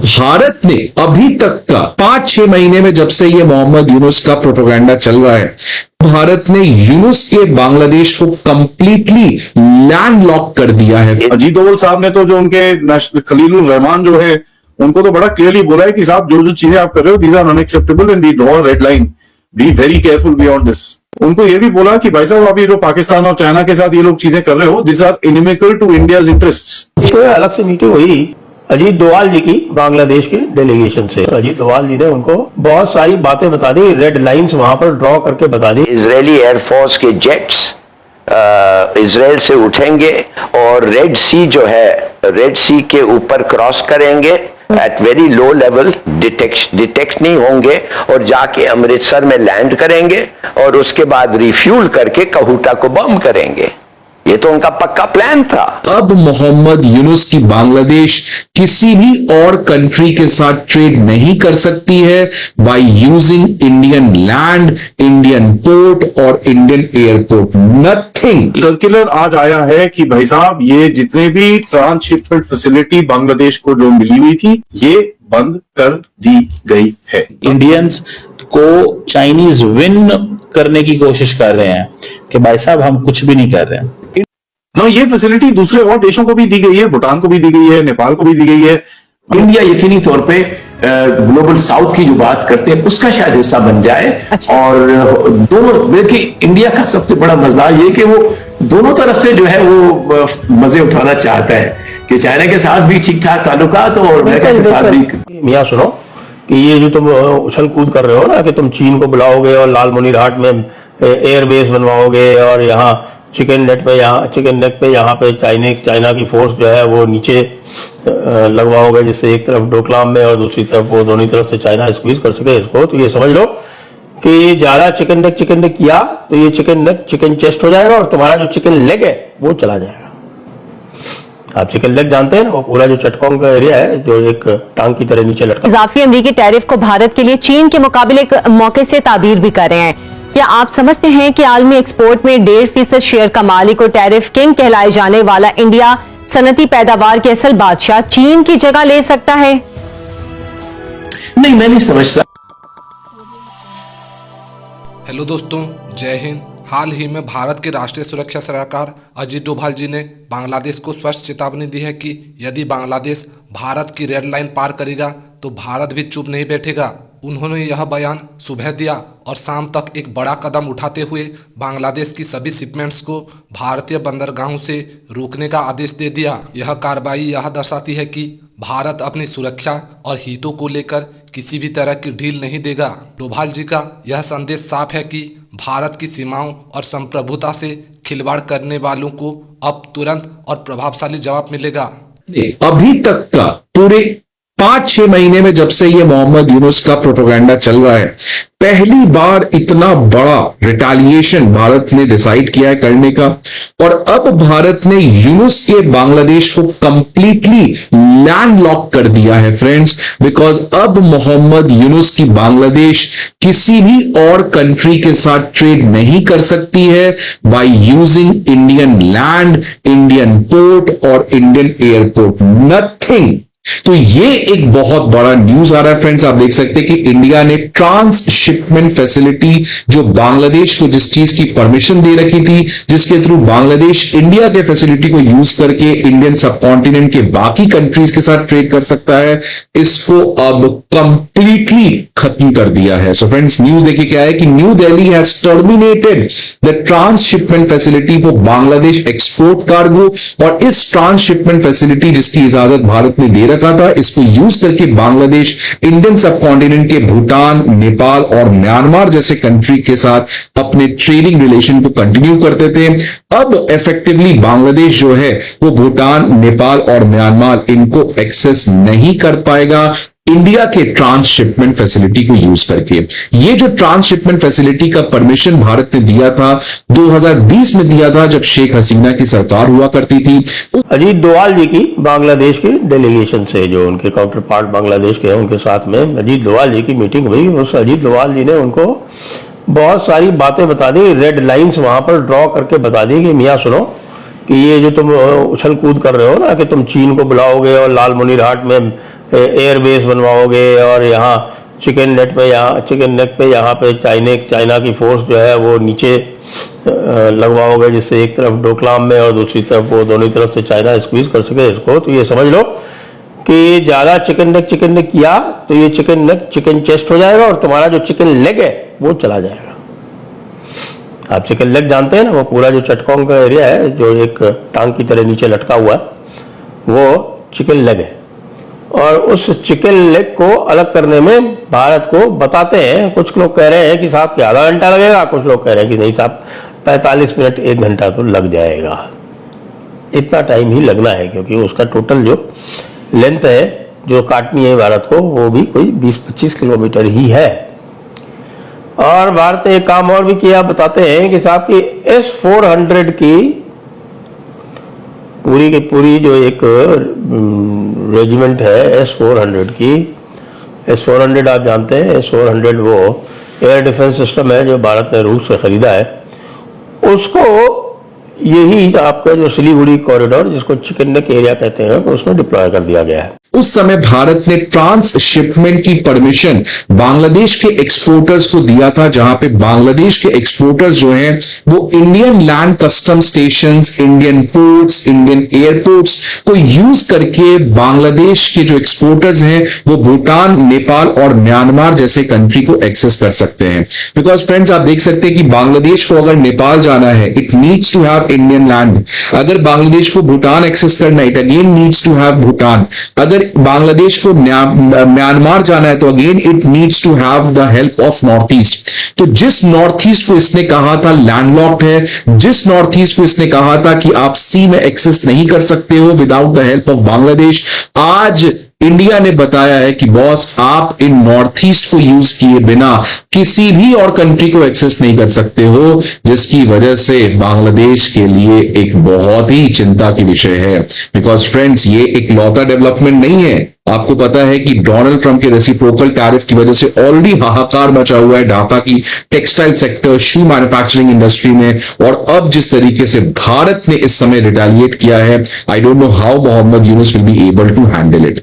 भारत ने अभी तक का 5-6 महीने में, जब से ये मोहम्मद यूनुस का प्रोपेगेंडा चल रहा है, भारत ने यूनुस के बांग्लादेश को कंप्लीटली लैंड लॉक कर दिया है। अजीत डोवल साहब ने तो जो उनके खलीलुर रहमान जो है उनको तो बड़ा क्लियरली बोला है कि साहब जो जो चीजें आप कर रहे हो these are unacceptable and we draw red line, be very careful beyond this. उनको ये भी बोला कि भाई साहब अभी जो पाकिस्तान और चाइना के साथ ये लोग चीजें कर रहे हो this are inimical to India's interests. अलग से मीटिंग हुई अजीत डोवाल जी की बांग्लादेश के डेलीगेशन से। अजीत डोवाल जी ने उनको बहुत सारी बातें बता दी, रेड लाइंस वहां पर ड्रॉ करके बता दी। इजरायली एयरफोर्स के जेट्स इजराइल से उठेंगे और रेड सी जो है, रेड सी के ऊपर क्रॉस करेंगे at very low level, detect नहीं होंगे और जाके अमृतसर में लैंड करेंगे और उसके बाद रिफ्यूल करके कहूटा को बम करेंगे। ये तो उनका पक्का प्लान था। अब मोहम्मद यूनुस की बांग्लादेश किसी भी और कंट्री के साथ ट्रेड नहीं कर सकती है by using Indian land, Indian port और इंडियन एयरपोर्ट, नथिंग। सर्कुलर आज आया है कि भाई साहब ये जितने भी ट्रांसशिपमेंट फैसिलिटी बांग्लादेश को जो मिली हुई थी ये बंद कर दी गई है। इंडियंस को चाइनीज विन करने की कोशिश कर रहे हैं कि भाई साहब हम कुछ भी नहीं कर रहे हैं। ये फैसिलिटी दूसरे और देशों को भी दी गई है, भूटान को भी दी गई है, नेपाल को भी दी गई है। इंडिया यकीनी तौर पे ग्लोबल साउथ की जो बात करते हैं उसका शायद हिस्सा बन जाए। अच्छा। और दोनों, देखिए इंडिया का सबसे बड़ा मसला ये कि वो दोनों तरफ से जो है वो मजे उठाना चाहता है कि चाइना के साथ भी ठीक ठाक ताल्लुकात और अमेरिका के साथ भी। मियां सुनो कि ये जो तुम उछल कूद कर रहे हो ना कि तुम चीन को बुलाओगे और लाल मुनीरहाट में एयरबेस बनवाओगे और यहाँ चिकन नेक पे यहाँ पे चाइना की फोर्स जो है वो नीचे लगवाओगे, जिससे एक तरफ डोकलाम में और दूसरी तरफ वो दोनों तरफ से चाइना स्क्वीज कर सके इसको। तो ये समझ लो कि ज्यादा चिकन नेक किया तो ये चिकन चेस्ट हो जाएगा और तुम्हारा जो चिकन लेग है वो चला जाएगा। आप चिकन लेग जानते हैं ना, वो पूरा जो चटकॉन्ग का एरिया है जो एक टांग की तरह नीचे लटका। इजाफी अमरीकी टैरिफ को भारत के लिए चीन के मुकाबले एक मौके से ताबीर भी कर रहे हैं। क्या आप समझते हैं कि आलमी एक्सपोर्ट में 1.5% शेयर का मालिक और टैरिफ किंग कहलाए जाने वाला इंडिया सनती पैदावार के असल बादशाह चीन की जगह ले सकता है? नहीं, मैं नहीं समझता। हेलो दोस्तों, जय हिंद। हाल ही में भारत के राष्ट्रीय सुरक्षा सलाहकार अजीत डोभाल जी ने बांग्लादेश को स्पष्ट चेतावनी दी है कि यदि बांग्लादेश भारत की रेड लाइन पार करेगा तो भारत भी चुप नहीं बैठेगा। उन्होंने यह बयान सुबह दिया और शाम तक एक बड़ा कदम उठाते हुए बांग्लादेश की सभी शिपमेंट्स को भारतीय बंदरगाहों से रोकने का आदेश दे दिया। यह कार्रवाई यह दर्शाती है कि भारत अपनी सुरक्षा और हितों को लेकर किसी भी तरह की ढील नहीं देगा। डोभाल जी का यह संदेश साफ है कि भारत की सीमाओं और संप्रभुता से खिलवाड़ करने वालों को अब तुरंत और प्रभावशाली जवाब मिलेगा। अभी तक का पूरे 5-6 महीने में, जब से ये मोहम्मद यूनुस का प्रोपेगेंडा चल रहा है, पहली बार इतना बड़ा रिटेलिएशन भारत ने डिसाइड किया है करने का। और अब भारत ने यूनुस के बांग्लादेश को कंप्लीटली लैंड लॉक कर दिया है फ्रेंड्स, बिकॉज अब मोहम्मद यूनुस की बांग्लादेश किसी भी और कंट्री के साथ ट्रेड नहीं कर सकती है by using Indian land, Indian port और इंडियन एयरपोर्ट, नथिंग। तो ये एक बहुत बड़ा न्यूज आ रहा है फ्रेंड्स। आप देख सकते हैं कि इंडिया ने ट्रांसशिपमेंट फैसिलिटी, जो बांग्लादेश को जिस चीज की परमिशन दे रखी थी, जिसके थ्रू बांग्लादेश इंडिया के फैसिलिटी को यूज करके इंडियन सबकॉन्टिनेंट के बाकी कंट्रीज के साथ ट्रेड कर सकता है, इसको अब कंप्लीटली खत्म कर दिया है। सो फ्रेंड्स, न्यूज देखिए क्या है कि new Delhi has terminated the transshipment facility for Bangladesh export cargo. और इस ट्रांसशिपमेंट फैसिलिटी जिसकी इजाजत भारत ने दे रखा था, इसको यूज करके बांग्लादेश इंडियन सबकॉन्टिनेंट के भूटान, नेपाल और म्यांमार जैसे कंट्री के साथ अपने ट्रेडिंग रिलेशन को कंटिन्यू करते थे। अब इफेक्टिवली बांग्लादेश जो है वो भूटान, नेपाल और म्यांमार इनको एक्सेस नहीं कर पाएगा इंडिया के ट्रांसशिपमेंट फैसिलिटी को यूज करके। ये जो ट्रांसशिपमेंट फैसिलिटी का परमिशन भारत ने दिया था 2020 में दिया था, जब शेख हसीना की सरकार हुआ करती थी। अजीत डोवाल जी की बांग्लादेश की डेलीगेशन से, जो उनके काउंटर पार्ट बांग्लादेश के हैं, उनके साथ में अजीत डोवाल जी की मीटिंग हुई। उस अजीत डोवाल जी ने उनको बहुत सारी बातें बता दी, रेड लाइंस वहां पर ड्रॉ करके बता दी कि मियाँ सुनो कि ये जो तुम उछल कूद कर रहे हो ना कि तुम चीन को बुलाओगे और लाल मुनीरहाट में एयरबेस बनवाओगे और यहाँ चिकन नेट पे यहाँ पे चाइना की फोर्स जो है वो नीचे लगवाओगे, जिससे एक तरफ डोकलाम में और दूसरी तरफ वो दोनों तरफ से चाइना स्क्वीज कर सके इसको। तो ये समझ लो कि ज्यादा चिकन नेक किया तो ये चिकन नेक चिकन चेस्ट हो जाएगा और तुम्हारा जो चिकन लेग है वो चला जाएगा। आप चिकन लेग जानते हैं ना, वो पूरा जो चटकॉन्ग का एरिया है जो एक टांग की तरह नीचे लटका हुआ है वो चिकन लेग है। और उस चिकन लेग को अलग करने में भारत को बताते हैं, कुछ लोग कह रहे हैं कि साहब कि आधा घंटा लगेगा, कुछ लोग कह रहे हैं कि नहीं साहब 45 मिनट 1 घंटा तो लग जाएगा। इतना टाइम ही लगना है क्योंकि उसका टोटल जो लेंथ है जो काटनी है भारत को वो भी कोई 20-25 किलोमीटर ही है। और भारत ने एक काम और भी किया, बताते हैं कि साहब की S-400 की पूरी की पूरी जो एक रेजिमेंट है S-400 आप जानते हैं S-400 वो एयर डिफेंस सिस्टम है जो भारत ने रूस से खरीदा है। उसको यही आपका जो सिलीगुड़ी कॉरिडोर जिसको चिकन नेक एरिया कहते हैं उसमें डिप्लॉय कर दिया गया है। उस समय भारत ने ट्रांसशिपमेंट की परमिशन बांग्लादेश के एक्सपोर्टर्स को दिया था, जहां पे बांग्लादेश के एक्सपोर्टर्स जो हैं वो Indian land custom stations, Indian ports, Indian airports को यूज करके बांग्लादेश के जो एक्सपोर्टर्स हैं वो भूटान, नेपाल और म्यांमार जैसे कंट्री को एक्सेस कर सकते हैं। बिकॉज फ्रेंड्स आप देख सकते हैं कि बांग्लादेश को अगर नेपाल जाना है it needs to have Indian land, अगर बांग्लादेश को भूटान एक्सेस करना है it again needs to have Bhutan, अगर बांग्लादेश को म्यांमार जाना है तो again it needs to have the help of north east. तो जिस नॉर्थ ईस्ट को इसने कहा था लैंडलॉक्ड है, जिस नॉर्थ ईस्ट को इसने कहा था कि आप सी में एक्सेस नहीं कर सकते हो without the help of Bangladesh, आज इंडिया ने बताया है कि बॉस आप इन नॉर्थ ईस्ट को यूज किए बिना किसी भी और कंट्री को एक्सेस नहीं कर सकते हो, जिसकी वजह से बांग्लादेश के लिए एक बहुत ही चिंता की विषय है। बिकॉज फ्रेंड्स ये एक लौता डेवलपमेंट नहीं है। आपको पता है कि डोनाल्ड ट्रंप के रेसिप्रोकल टैरिफ की वजह से ऑलरेडी हाहाकार मचा हुआ है ढाका की टेक्सटाइल सेक्टर, शू मैन्युफैक्चरिंग इंडस्ट्री में, और अब जिस तरीके से भारत ने इस समय रिटेलिएट किया है, I don't know how Mohammad Yunus will be able to handle it.